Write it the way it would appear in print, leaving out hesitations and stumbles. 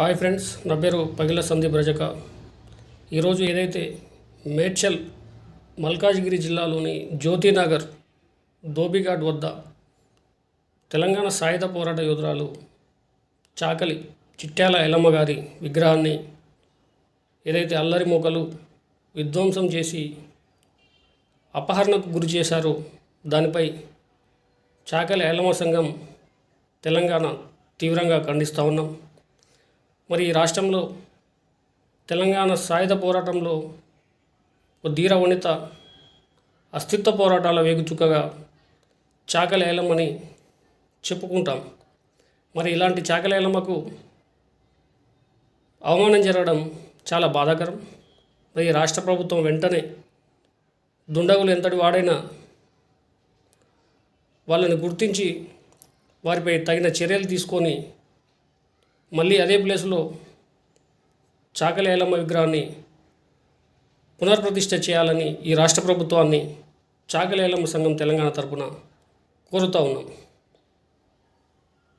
Hi friends, నా పేరు పగిల సందీప్ రజక. ఈరోజు ఏదైతే మేడ్చల్ మల్కాజ్గిరి జిల్లాలోని జ్యోతినగర్ ధోబీఘాట్ వద్ద తెలంగాణ సాయుధ పోరాట యోధురాలు చాకలి చిట్యాల ఎల్లమ్మ గారి విగ్రహాన్ని ఏదైతే అల్లరి మూకలు విధ్వంసం చేసి అపహరణకు గురి చేశారో దానిపై చాకలి ఎల్లమ్మ సంఘం తెలంగాణ తీవ్రంగా ఖండిస్తూ ఉన్నాం. మరి ఈ రాష్ట్రంలో తెలంగాణ సాయుధ పోరాటంలో ఒక ధీర వనిత అస్తిత్వ పోరాటాల వేగుచుక్కగా చాకలి ఎల్లమ్మని చెప్పుకుంటాం. మరి ఇలాంటి చాకలి ఎల్లమ్మకు అవమానం జరగడం చాలా బాధాకరం. మరి రాష్ట్ర ప్రభుత్వం వెంటనే దుండగులు ఎంతటి వాడైనా వాళ్ళని గుర్తించి వారిపై తగిన చర్యలు తీసుకొని మళ్ళీ అదే ప్లేస్లో చాకలి ఎల్లమ్మ విగ్రహాన్ని పునర్ప్రతిష్ఠ చేయాలని ఈ రాష్ట్ర ప్రభుత్వాన్ని చాకలి ఎల్లమ్మ సంఘం తెలంగాణ తరపున కోరుతూ ఉన్నాం.